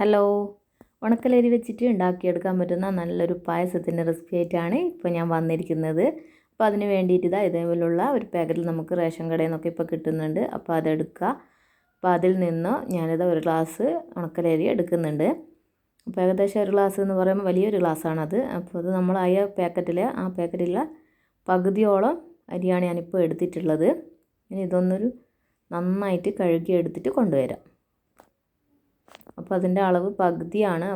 Hello, ഉണക്കലരി വെച്ചിട്ട് ഉണ്ടാക്കിയെടുക്കാൻ പറ്റുന്ന നല്ലൊരു പായസത്തിൻ്റെ റെസിപ്പി ആയിട്ടാണ് ഇപ്പോൾ ഞാൻ വന്നിരിക്കുന്നത്. അപ്പോൾ അതിന് വേണ്ടിയിട്ട് ഇതേപോലുള്ള ഒരു പാക്കറ്റിൽ നമുക്ക് റേഷൻ കടയിൽ നിന്നൊക്കെ ഇപ്പോൾ കിട്ടുന്നുണ്ട്. അപ്പോൾ അതെടുക്കുക. അപ്പോൾ അതിൽ നിന്ന് ഞാനിത് ഒരു ഗ്ലാസ് ഉണക്കലരി എടുക്കുന്നുണ്ട്. അപ്പോൾ ഏകദേശം ഒരു ഗ്ലാസ് എന്ന് പറയുമ്പോൾ വലിയൊരു ഗ്ലാസ്സാണത്. അപ്പോൾ അത് നമ്മൾ ആ പാക്കറ്റിലെ പകുതിയോളം അരിയാണ് ഞാനിപ്പോൾ എടുത്തിട്ടുള്ളത്. ഇനി ഇതൊന്നൊരു നന്നായിട്ട് കഴുകി എടുത്തിട്ട് കൊണ്ടുവരാം. അപ്പോൾ അതിൻ്റെ അളവ് പകുതിയാണ്.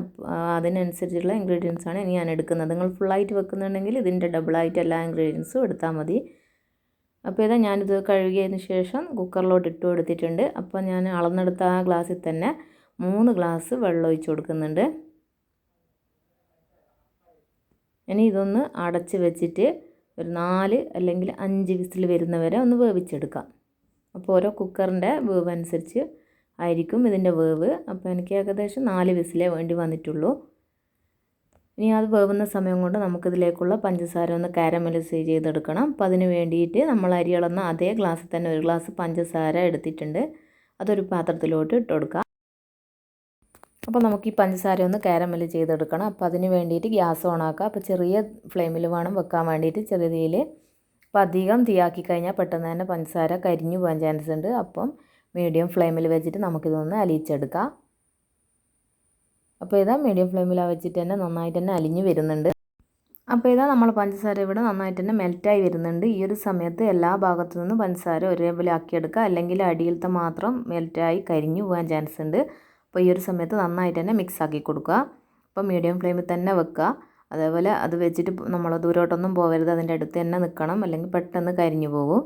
അതിനനുസരിച്ചുള്ള ഇൻഗ്രീഡിയൻസാണ് ഇനി ഞാൻ എടുക്കുന്നത്. നിങ്ങൾ ഫുള്ളായിട്ട് വെക്കുന്നുണ്ടെങ്കിൽ ഇതിൻ്റെ ഡബിളായിട്ട് എല്ലാ ഇൻഗ്രീഡിയൻസും എടുത്താൽ മതി. അപ്പോൾ ഇതാ ഞാനിത് കഴുകിയതിന് ശേഷം കുക്കറിലോട്ട് ഇട്ട് കൊടുത്തിട്ടുണ്ട്. അപ്പോൾ ഞാൻ അളന്നെടുത്ത ആ ഗ്ലാസ്സിൽ തന്നെ 3 ഗ്ലാസ് വെള്ളം ഒഴിച്ച് കൊടുക്കുന്നുണ്ട്. ഇനി ഇതൊന്ന് അടച്ച് വെച്ചിട്ട് ഒരു 4 അല്ലെങ്കിൽ 5 വിസിൽ വരുന്നവരെ ഒന്ന് വേവിച്ചെടുക്കാം. അപ്പോൾ ഓരോ കുക്കറിൻ്റെ വേവ് അനുസരിച്ച് ആയിരിക്കും ഇതിൻ്റെ വേവ്. അപ്പോൾ എനിക്ക് ഏകദേശം 4 വിസിലേ വേണ്ടി വന്നിട്ടുള്ളൂ. ഇനി അത് വേവുന്ന സമയം കൊണ്ട് നമുക്കിതിലേക്കുള്ള പഞ്ചസാര ഒന്ന് കാരമലൈസ് ചെയ്തെടുക്കണം. അപ്പോൾ അതിന് വേണ്ടിയിട്ട് നമ്മൾ അരി അളന്ന അതേ ഗ്ലാസ്സിൽ തന്നെ ഒരു ഗ്ലാസ് പഞ്ചസാര എടുത്തിട്ടുണ്ട്. അതൊരു പാത്രത്തിലോട്ട് ഇട്ട് കൊടുക്കാം. അപ്പോൾ നമുക്ക് ഈ പഞ്ചസാര ഒന്ന് കാരമൽ ചെയ്തെടുക്കണം. അപ്പോൾ അതിന് വേണ്ടിയിട്ട് ഗ്യാസ് ഓണാക്കുക. അപ്പോൾ ചെറിയ ഫ്ലെയിമിൽ വേണം വെക്കാൻ വേണ്ടിയിട്ട്, ചെറിയ തീയിൽ. അപ്പോൾ അധികം തീയാക്കി കഴിഞ്ഞാൽ പെട്ടെന്ന് തന്നെ പഞ്ചസാര കരിഞ്ഞു പോകാൻ ചാൻസ് ഉണ്ട്. അപ്പം മീഡിയം ഫ്ലെയിമിൽ വെച്ചിട്ട് നമുക്കിതൊന്ന് അലിയിച്ചെടുക്കാം. അപ്പോൾ ഇതാ മീഡിയം ഫ്ലെയിമിൽ വെച്ചിട്ട് തന്നെ നന്നായിട്ട് തന്നെ അലിഞ്ഞ് വരുന്നുണ്ട്. അപ്പോൾ ഇതാ നമ്മൾ പഞ്ചസാര ഇവിടെ നന്നായിട്ട് തന്നെ മെൽറ്റായി വരുന്നുണ്ട്. ഈ ഒരു സമയത്ത് എല്ലാ ഭാഗത്തു നിന്നും പഞ്ചസാര ഒരേപോലെ ആക്കിയെടുക്കുക, അല്ലെങ്കിൽ അടിയിലത്തെ മാത്രം മെൽറ്റായി കരിഞ്ഞു പോകാൻ ചാൻസ് ഉണ്ട്. അപ്പോൾ ഈ ഒരു സമയത്ത് നന്നായിട്ട് തന്നെ മിക്സ് ആക്കി കൊടുക്കുക. അപ്പോൾ മീഡിയം ഫ്ലെയിമിൽ തന്നെ വെക്കുക. അതേപോലെ അത് വെച്ചിട്ട് നമ്മൾ ദൂരോട്ടൊന്നും പോകരുത്, അതിൻ്റെ അടുത്ത് തന്നെ നിൽക്കണം, അല്ലെങ്കിൽ പെട്ടെന്ന് കരിഞ്ഞു പോകും.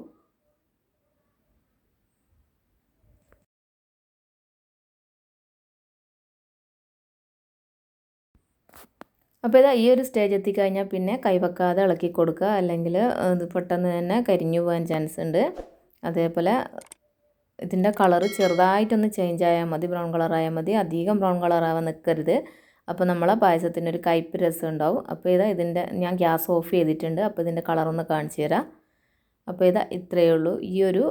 അപ്പോൾ ഇതാ ഈ ഒരു സ്റ്റേജ് എത്തിക്കഴിഞ്ഞാൽ പിന്നെ കൈവെക്കാതെ ഇളക്കി കൊടുക്കുക, അല്ലെങ്കിൽ ഇത് പെട്ടെന്ന് തന്നെ കരിഞ്ഞു പോകാൻ ചാൻസ് ഉണ്ട്. അതേപോലെ ഇതിൻ്റെ കളറ് ചെറുതായിട്ടൊന്ന് ചേഞ്ച് ആയാൽ മതി, ബ്രൗൺ കളറായാൽ മതി. അധികം ബ്രൗൺ കളറാവാൻ നിൽക്കരുത്. അപ്പോൾ നമ്മളെ പായസത്തിൻ്റെ ഒരു കയ്പ്പ് രസം ഉണ്ടാവും. അപ്പോൾ ഇതാ ഞാൻ ഗ്യാസ് ഓഫ് ചെയ്തിട്ടുണ്ട്. അപ്പോൾ ഇതിൻ്റെ കളറൊന്ന് കാണിച്ചു തരാം. അപ്പോൾ ഇതാ ഇത്രയേ ഉള്ളൂ. ഈ ഒരു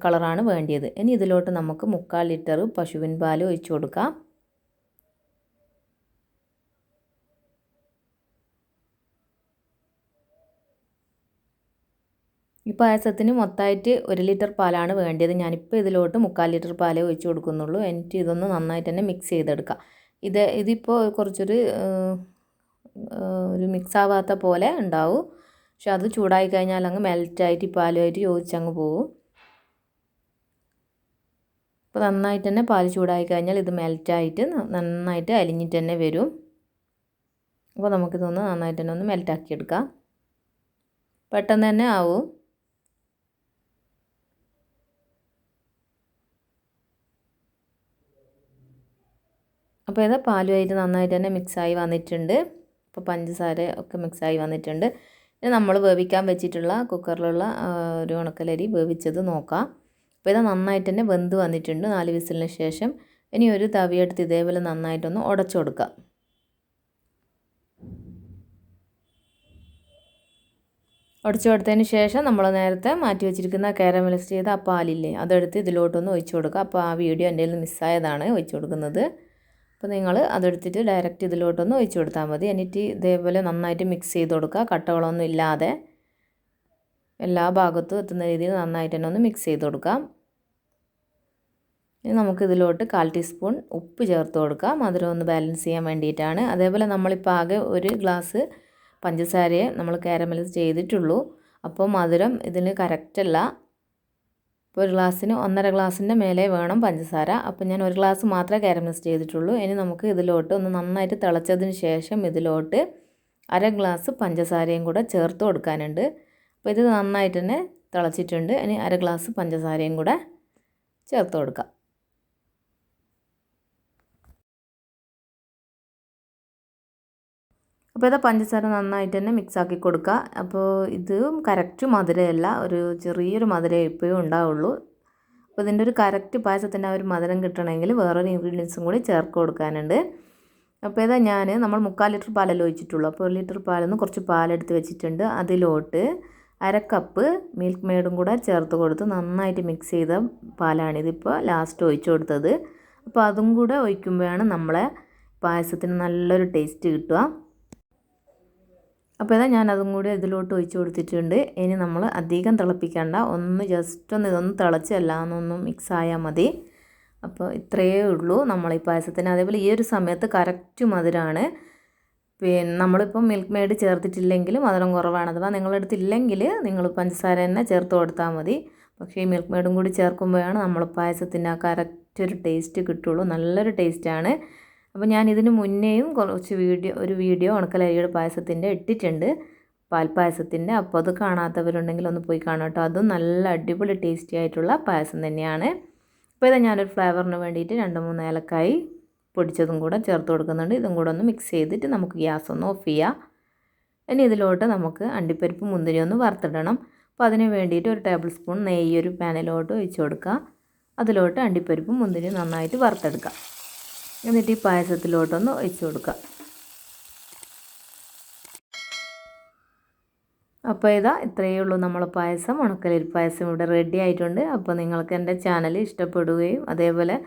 കളറാണ് വേണ്ടിയത്. ഇനി ഇതിലോട്ട് നമുക്ക് 3/4 ലിറ്റർ പശുവിൻ പാൽ ഒഴിച്ചു കൊടുക്കാം. ഈ പായസത്തിന് മൊത്തമായിട്ട് 1 ലിറ്റർ പാലാണ് വേണ്ടത്. ഞാനിപ്പോൾ ഇതിലോട്ട് 3/4 ലിറ്റർ പാലേ ഒഴിച്ച് കൊടുക്കുന്നുള്ളൂ. എന്നിട്ട് ഇതൊന്ന് നന്നായിട്ട് തന്നെ മിക്സ് ചെയ്തെടുക്കാം. ഇതിപ്പോൾ കുറച്ചൊരു മിക്സ് ആവാത്ത പോലെ ഉണ്ടാവും. പക്ഷെ അത് ചൂടായി കഴിഞ്ഞാൽ അങ്ങ് മെൽറ്റായിട്ട് ഈ പാലുമായിട്ട് യോജിച്ചങ്ങ് പോകും. അപ്പോൾ നന്നായിട്ട് തന്നെ പാൽ ചൂടായി കഴിഞ്ഞാൽ ഇത് മെൽറ്റായിട്ട് നന്നായിട്ട് അലിഞ്ഞിട്ട് തന്നെ വരും. അപ്പോൾ നമുക്കിതൊന്ന് നന്നായിട്ട് തന്നെ ഒന്ന് മെൽറ്റാക്കി എടുക്കാം. പെട്ടെന്ന് തന്നെ ആവും. അപ്പോൾ ഇത് പാലുമായിട്ട് നന്നായിട്ട് തന്നെ മിക്സായി വന്നിട്ടുണ്ട്. അപ്പോൾ പഞ്ചസാര ഒക്കെ മിക്സായി വന്നിട്ടുണ്ട്. ഇനി നമ്മൾ വേവിക്കാൻ വെച്ചിട്ടുള്ള കുക്കറിലുള്ള ഒരു ഉണക്കലരി വേവിച്ചത് നോക്കാം. അപ്പോൾ ഇത് നന്നായിട്ട് തന്നെ വെന്ത് വന്നിട്ടുണ്ട് 4 വിസിലിന് ശേഷം. ഇനി ഒരു തവിയെടുത്ത് ഇതേപോലെ നന്നായിട്ടൊന്ന് ഉടച്ചു കൊടുക്കാം. ഉടച്ചു കൊടുത്തതിന് ശേഷം നമ്മൾ നേരത്തെ മാറ്റി വെച്ചിരിക്കുന്ന കാരമലൈസ് ചെയ്ത ആ പാലില്ലേ, അതെടുത്ത് ഇതിലോട്ടൊന്ന് ഒഴിച്ചു കൊടുക്കുക. അപ്പോൾ ആ വീഡിയോ എൻ്റെ കയ്യിൽ മിസ്സായതാണ് ഒഴിച്ചു കൊടുക്കുന്നത്. അപ്പോൾ നിങ്ങൾ അതെടുത്തിട്ട് ഡയറക്റ്റ് ഇതിലോട്ടൊന്ന് ഒഴിച്ചു കൊടുത്താൽ മതി. എന്നിട്ട് ഇതേപോലെ നന്നായിട്ട് മിക്സ് ചെയ്ത് കൊടുക്കുക. കട്ടകളൊന്നും ഇല്ലാതെ എല്ലാ ഭാഗത്തും എത്തുന്ന രീതിയിൽ നന്നായിട്ട് തന്നെ ഒന്ന് മിക്സ് ചെയ്ത് കൊടുക്കാം. ഇനി നമുക്കിതിലോട്ട് 1/4 ടീസ്പൂൺ ഉപ്പ് ചേർത്ത് കൊടുക്കാം. മധുരം ഒന്ന് ബാലൻസ് ചെയ്യാൻ വേണ്ടിയിട്ടാണ്. അതേപോലെ നമ്മളിപ്പോൾ ആകെ 1 ഗ്ലാസ് പഞ്ചസാരയെ നമ്മൾ കാരമലൈസ് ചെയ്തിട്ടുള്ളൂ. അപ്പോൾ മധുരം ഇതിന് കറക്റ്റല്ല. ഇപ്പോൾ 1 ഗ്ലാസ്സിന് 1.5 ഗ്ലാസിൻ്റെ മേലെ വേണം പഞ്ചസാര. അപ്പോൾ ഞാൻ 1 ഗ്ലാസ് മാത്രമേ കാരമലൈസ് ചെയ്തിട്ടുള്ളൂ. ഇനി നമുക്ക് ഇതിലോട്ട് ഒന്ന് നന്നായിട്ട് തിളച്ചതിന് ശേഷം ഇതിലോട്ട് 1/2 ഗ്ലാസ് പഞ്ചസാരയും കൂടെ ചേർത്ത് കൊടുക്കാനുണ്ട്. അപ്പോൾ ഇത് നന്നായിട്ട് തന്നെ തിളച്ചിട്ടുണ്ട്. ഇനി 1/2 ഗ്ലാസ് പഞ്ചസാരയും കൂടെ ചേർത്ത് കൊടുക്കാം. അപ്പോൾ ഇത് പഞ്ചസാര നന്നായിട്ട് തന്നെ മിക്സാക്കി കൊടുക്കുക. അപ്പോൾ ഇത് കറക്റ്റ് മധുരമല്ല, ഒരു ചെറിയൊരു മധുരം ഇപ്പോഴും ഉണ്ടാവുള്ളൂ. അപ്പോൾ ഇതിൻ്റെ ഒരു കറക്റ്റ് പായസത്തിൻ്റെ ആ ഒരു മധുരം കിട്ടണമെങ്കിൽ വേറൊരു ഇൻഗ്രീഡിയൻസും കൂടി ചേർത്ത് കൊടുക്കാനുണ്ട്. അപ്പോൾ ഇതാ നമ്മൾ 3/4 ലിറ്റർ പാലല്ലേ ഒഴിച്ചിട്ടുള്ളൂ. അപ്പോൾ 1 ലിറ്റർ പാലിൽ നിന്ന് കുറച്ച് പാലെടുത്ത് വെച്ചിട്ടുണ്ട്. അതിലോട്ട് 1/2 കപ്പ് മിൽക്ക് മെയ്ഡും കൂടെ ചേർത്ത് കൊടുത്ത് നന്നായിട്ട് മിക്സ് ചെയ്ത പാലാണിതിപ്പോൾ ലാസ്റ്റ് ഒഴിച്ചു കൊടുത്തത്. അപ്പോൾ അതും കൂടെ ഒഴിക്കുമ്പോഴാണ് നമ്മളെ പായസത്തിന് നല്ലൊരു ടേസ്റ്റ് കിട്ടുക. അപ്പോൾ ഇതാ ഞാൻ അതും കൂടി ഇതിലോട്ട് ഒഴിച്ച് കൊടുത്തിട്ടുണ്ട്. ഇനി നമ്മൾ അധികം തിളപ്പിക്കേണ്ട, ഒന്ന് ജസ്റ്റ് ഇതൊന്ന് തിളച്ച് എല്ലാമൊന്നും മിക്സ് ആയാൽ മതി. അപ്പോൾ ഇത്രയേ ഉള്ളൂ നമ്മൾ ഈ പായസത്തിന്. അതേപോലെ ഈ ഒരു സമയത്ത് കറക്റ്റ് മധുരമാണ്. പിന്നെ നമ്മളിപ്പം മിൽക്ക് മെയ്ഡ് ചേർത്തിട്ടില്ലെങ്കിൽ മധുരം കുറവാണ്. അഥവാ നിങ്ങളെടുത്തില്ലെങ്കിൽ നിങ്ങൾ പഞ്ചസാര തന്നെ ചേർത്ത് കൊടുത്താൽ മതി. പക്ഷേ ഈ മിൽക്ക് മെയ്ഡും കൂടി ചേർക്കുമ്പോഴാണ് നമ്മൾ പായസത്തിൻ്റെ ആ കറക്റ്റ് ഒരു ടേസ്റ്റ് കിട്ടുള്ളൂ. നല്ലൊരു ടേസ്റ്റാണ്. അപ്പോൾ ഞാൻ ഇതിന് മുന്നേയും കുറച്ച് ഒരു വീഡിയോ ഉണക്കലരിയുടെ പായസത്തിൻ്റെ ഇട്ടിട്ടുണ്ട്, പാൽപ്പായസത്തിൻ്റെ. അപ്പോൾ അത് കാണാത്തവരുണ്ടെങ്കിൽ ഒന്ന് പോയി കാണാം കേട്ടോ. അതും നല്ല അടിപൊളി ടേസ്റ്റി ആയിട്ടുള്ള പായസം തന്നെയാണ്. അപ്പോൾ ഇത് ഞാനൊരു ഫ്ലേവറിന് വേണ്ടിയിട്ട് 2-3 ഏലക്കായി പൊടിച്ചതും കൂടെ ചേർത്ത് കൊടുക്കുന്നുണ്ട്. ഇതും കൂടെ ഒന്ന് മിക്സ് ചെയ്തിട്ട് നമുക്ക് ഗ്യാസ് ഒന്ന് ഓഫ് ചെയ്യാം. ഇനി ഇതിലോട്ട് നമുക്ക് അണ്ടിപ്പരിപ്പ് മുന്തിരി ഒന്ന് വറുത്തിടണം. അപ്പോൾ അതിന് വേണ്ടിയിട്ട് ഒരു ടേബിൾ സ്പൂൺ നെയ്യ് ഒരു പാനിലോട്ട് ഒഴിച്ച് കൊടുക്കുക. അതിലോട്ട് അണ്ടിപ്പരിപ്പും മുന്തിരി നന്നായിട്ട് വറുത്തെടുക്കുക. എന്നിട്ട് ഈ പായസത്തിലോട്ടൊന്ന് ഒഴിച്ച് കൊടുക്കുക. അപ്പോൾ ഇത്രയേ ഉള്ളൂ നമ്മളെ പായസം, ഉണക്കലരി പായസം ഇവിടെ റെഡി ആയിട്ടുണ്ട്. അപ്പോൾ നിങ്ങൾക്ക് എൻ്റെ ചാനൽ ഇഷ്ടപ്പെടുകയും അതേപോലെ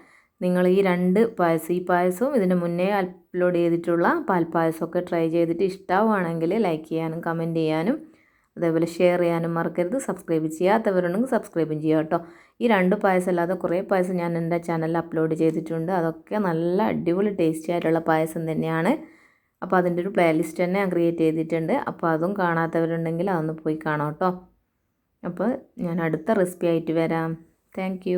നിങ്ങൾ ഈ 2 പായസം, ഈ പായസവും ഇതിന് മുന്നേ അപ്ലോഡ് ചെയ്തിട്ടുള്ള പാൽപ്പായസമൊക്കെ ട്രൈ ചെയ്തിട്ട് ഇഷ്ടമാവുകയാണെങ്കിൽ ലൈക്ക് ചെയ്യാനും കമൻറ്റ് ചെയ്യാനും അതേപോലെ ഷെയർ ചെയ്യാനും മറക്കരുത്. സബ്സ്ക്രൈബ് ചെയ്യാത്തവരുണ്ടെങ്കിൽ സബ്സ്ക്രൈബും ചെയ്യുക കേട്ടോ. ഈ 2 പായസം അല്ലാതെ കുറേ പായസം ഞാൻ എൻ്റെ ചാനലിൽ അപ്ലോഡ് ചെയ്തിട്ടുണ്ട്. അതൊക്കെ നല്ല അടിപൊളി ടേസ്റ്റി ആയിട്ടുള്ള പായസം തന്നെയാണ്. അപ്പോൾ അതിൻ്റെ ഒരു പ്ലേലിസ്റ്റ് തന്നെ ഞാൻ ക്രിയേറ്റ് ചെയ്തിട്ടുണ്ട്. അപ്പോൾ അതും കാണാത്തവരുണ്ടെങ്കിൽ അതൊന്ന് പോയി കാണാം കേട്ടോ. അപ്പോൾ ഞാൻ അടുത്ത റെസിപ്പി ആയിട്ട് വരാം. താങ്ക്